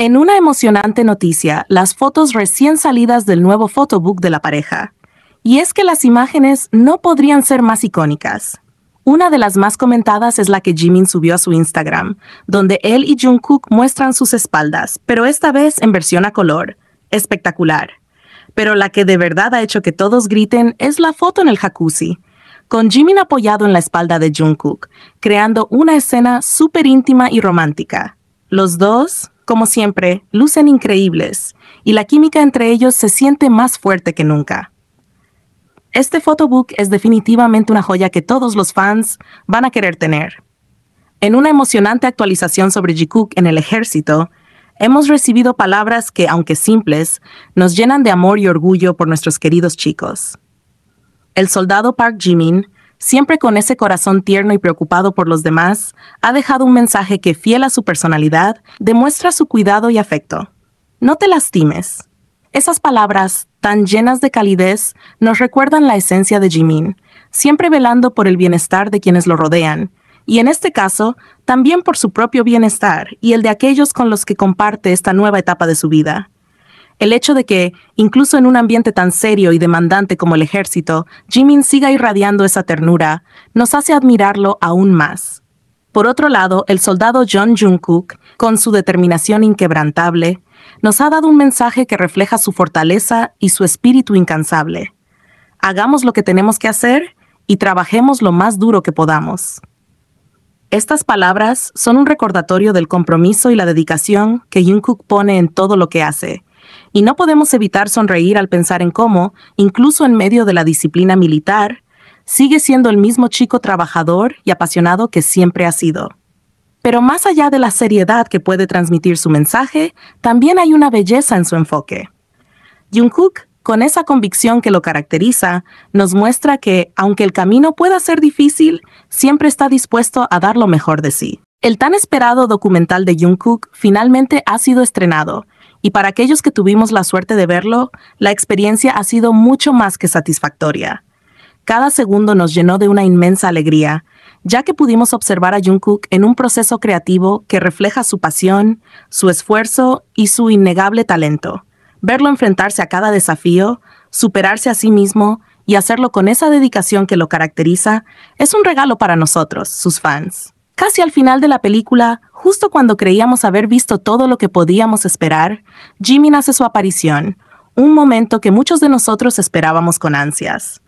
En una emocionante noticia, las fotos recién salidas del nuevo photobook de la pareja. Y es que las imágenes no podrían ser más icónicas. Una de las más comentadas es la que Jimin subió a su Instagram, donde él y Jungkook muestran sus espaldas, pero esta vez en versión a color. Espectacular. Pero la que de verdad ha hecho que todos griten es la foto en el jacuzzi, con Jimin apoyado en la espalda de Jungkook, creando una escena súper íntima y romántica. Los dos, como siempre, lucen increíbles, y la química entre ellos se siente más fuerte que nunca. Este photobook es definitivamente una joya que todos los fans van a querer tener. En una emocionante actualización sobre Jikook en el ejército, hemos recibido palabras que, aunque simples, nos llenan de amor y orgullo por nuestros queridos chicos. El soldado Park Jimin, siempre con ese corazón tierno y preocupado por los demás, ha dejado un mensaje que, fiel a su personalidad, demuestra su cuidado y afecto. No te lastimes. Esas palabras, tan llenas de calidez, nos recuerdan la esencia de Jimin, siempre velando por el bienestar de quienes lo rodean, y en este caso, también por su propio bienestar y el de aquellos con los que comparte esta nueva etapa de su vida. El hecho de que, incluso en un ambiente tan serio y demandante como el ejército, Jimin siga irradiando esa ternura, nos hace admirarlo aún más. Por otro lado, el soldado John Jungkook, con su determinación inquebrantable, nos ha dado un mensaje que refleja su fortaleza y su espíritu incansable. Hagamos lo que tenemos que hacer y trabajemos lo más duro que podamos. Estas palabras son un recordatorio del compromiso y la dedicación que Jungkook pone en todo lo que hace, y no podemos evitar sonreír al pensar en cómo, incluso en medio de la disciplina militar, sigue siendo el mismo chico trabajador y apasionado que siempre ha sido. Pero más allá de la seriedad que puede transmitir su mensaje, también hay una belleza en su enfoque. Jungkook, con esa convicción que lo caracteriza, nos muestra que, aunque el camino pueda ser difícil, siempre está dispuesto a dar lo mejor de sí. El tan esperado documental de Jungkook finalmente ha sido estrenado, y para aquellos que tuvimos la suerte de verlo, la experiencia ha sido mucho más que satisfactoria. Cada segundo nos llenó de una inmensa alegría, ya que pudimos observar a Jungkook en un proceso creativo que refleja su pasión, su esfuerzo y su innegable talento. Verlo enfrentarse a cada desafío, superarse a sí mismo y hacerlo con esa dedicación que lo caracteriza, es un regalo para nosotros, sus fans. Casi al final de la película, justo cuando creíamos haber visto todo lo que podíamos esperar, Jimin hace su aparición, un momento que muchos de nosotros esperábamos con ansias.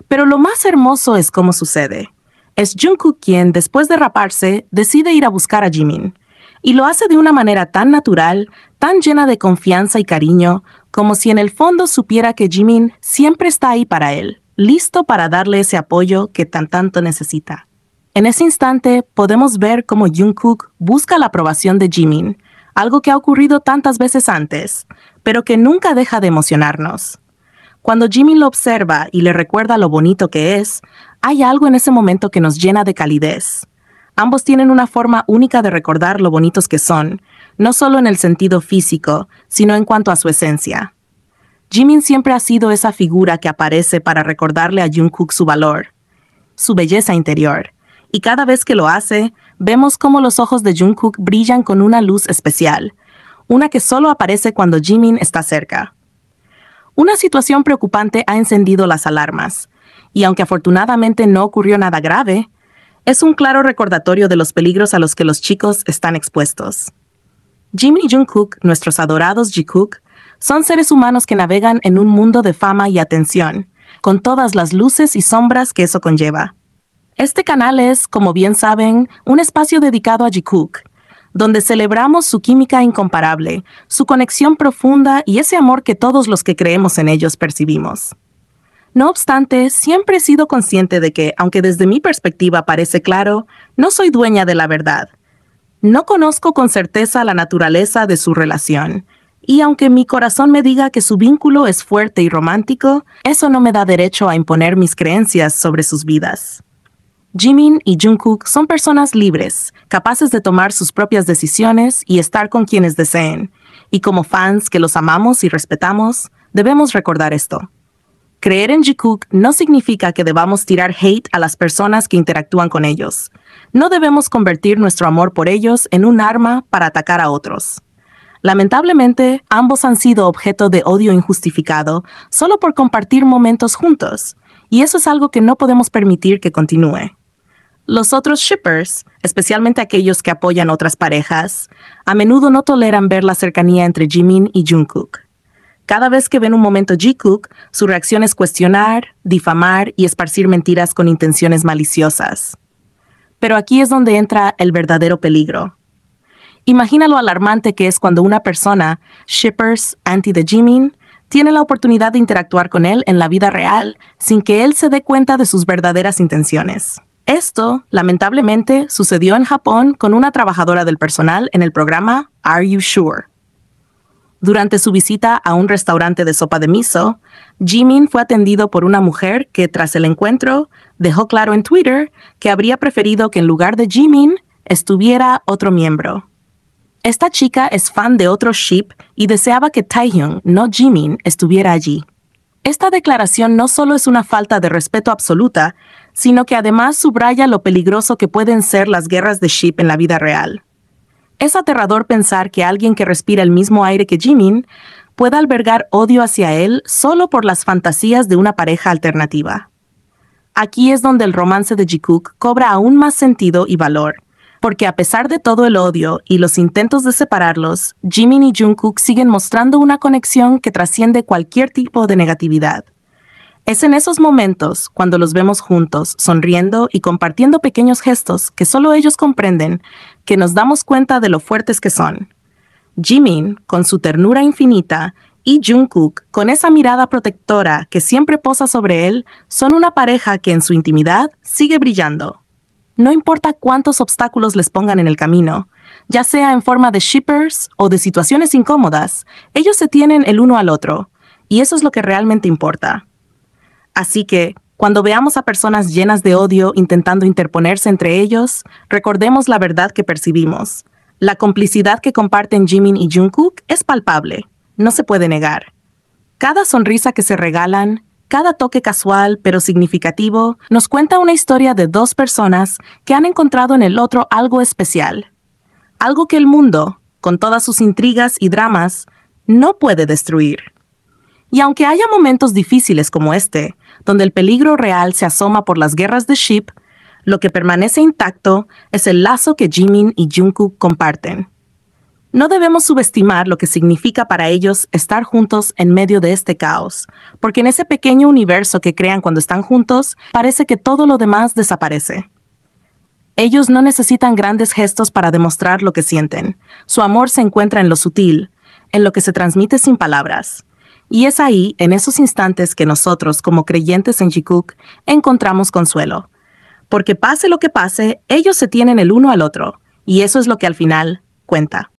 Pero lo más hermoso es cómo sucede. Es Jungkook quien, después de raparse, decide ir a buscar a Jimin. Y lo hace de una manera tan natural, tan llena de confianza y cariño, como si en el fondo supiera que Jimin siempre está ahí para él, listo para darle ese apoyo que tanto necesita. En ese instante, podemos ver cómo Jungkook busca la aprobación de Jimin, algo que ha ocurrido tantas veces antes, pero que nunca deja de emocionarnos. Cuando Jimin lo observa y le recuerda lo bonito que es, hay algo en ese momento que nos llena de calidez. Ambos tienen una forma única de recordar lo bonitos que son, no solo en el sentido físico, sino en cuanto a su esencia. Jimin siempre ha sido esa figura que aparece para recordarle a Jungkook su valor, su belleza interior, y cada vez que lo hace, vemos cómo los ojos de Jungkook brillan con una luz especial, una que solo aparece cuando Jimin está cerca. Una situación preocupante ha encendido las alarmas, y aunque afortunadamente no ocurrió nada grave, es un claro recordatorio de los peligros a los que los chicos están expuestos. Jimin y Jungkook, nuestros adorados Jikook, son seres humanos que navegan en un mundo de fama y atención, con todas las luces y sombras que eso conlleva. Este canal es, como bien saben, un espacio dedicado a Jikook, donde celebramos su química incomparable, su conexión profunda y ese amor que todos los que creemos en ellos percibimos. No obstante, siempre he sido consciente de que, aunque desde mi perspectiva parece claro, no soy dueña de la verdad. No conozco con certeza la naturaleza de su relación, y aunque mi corazón me diga que su vínculo es fuerte y romántico, eso no me da derecho a imponer mis creencias sobre sus vidas. Jimin y Jungkook son personas libres, capaces de tomar sus propias decisiones y estar con quienes deseen, y como fans que los amamos y respetamos, debemos recordar esto. Creer en Jikook no significa que debamos tirar hate a las personas que interactúan con ellos. No debemos convertir nuestro amor por ellos en un arma para atacar a otros. Lamentablemente, ambos han sido objeto de odio injustificado solo por compartir momentos juntos, y eso es algo que no podemos permitir que continúe. Los otros shippers, especialmente aquellos que apoyan otras parejas, a menudo no toleran ver la cercanía entre Jimin y Jungkook. Cada vez que ven un momento Jikook, su reacción es cuestionar, difamar y esparcir mentiras con intenciones maliciosas. Pero aquí es donde entra el verdadero peligro. Imagina lo alarmante que es cuando una persona, shippers anti de Jimin, tiene la oportunidad de interactuar con él en la vida real sin que él se dé cuenta de sus verdaderas intenciones. Esto, lamentablemente, sucedió en Japón con una trabajadora del personal en el programa Are You Sure? Durante su visita a un restaurante de sopa de miso, Jimin fue atendido por una mujer que, tras el encuentro, dejó claro en Twitter que habría preferido que en lugar de Jimin estuviera otro miembro. Esta chica es fan de otro ship y deseaba que Taehyung, no Jimin, estuviera allí. Esta declaración no solo es una falta de respeto absoluta, sino que además subraya lo peligroso que pueden ser las guerras de ship en la vida real. Es aterrador pensar que alguien que respira el mismo aire que Jimin pueda albergar odio hacia él solo por las fantasías de una pareja alternativa. Aquí es donde el romance de Jikook cobra aún más sentido y valor, porque a pesar de todo el odio y los intentos de separarlos, Jimin y Jungkook siguen mostrando una conexión que trasciende cualquier tipo de negatividad. Es en esos momentos, cuando los vemos juntos, sonriendo y compartiendo pequeños gestos que solo ellos comprenden, que nos damos cuenta de lo fuertes que son. Jimin, con su ternura infinita, y Jungkook, con esa mirada protectora que siempre posa sobre él, son una pareja que en su intimidad sigue brillando. No importa cuántos obstáculos les pongan en el camino, ya sea en forma de shippers o de situaciones incómodas, ellos se tienen el uno al otro, y eso es lo que realmente importa. Así que, cuando veamos a personas llenas de odio intentando interponerse entre ellos, recordemos la verdad que percibimos. La complicidad que comparten Jimin y Jungkook es palpable, no se puede negar. Cada sonrisa que se regalan, cada toque casual pero significativo, nos cuenta una historia de dos personas que han encontrado en el otro algo especial. Algo que el mundo, con todas sus intrigas y dramas, no puede destruir. Y aunque haya momentos difíciles como este, donde el peligro real se asoma por las guerras de ship, lo que permanece intacto es el lazo que Jimin y Jungkook comparten. No debemos subestimar lo que significa para ellos estar juntos en medio de este caos, porque en ese pequeño universo que crean cuando están juntos, parece que todo lo demás desaparece. Ellos no necesitan grandes gestos para demostrar lo que sienten. Su amor se encuentra en lo sutil, en lo que se transmite sin palabras. Y es ahí, en esos instantes, que nosotros, como creyentes en Jikook, encontramos consuelo. Porque pase lo que pase, ellos se tienen el uno al otro, y eso es lo que al final cuenta.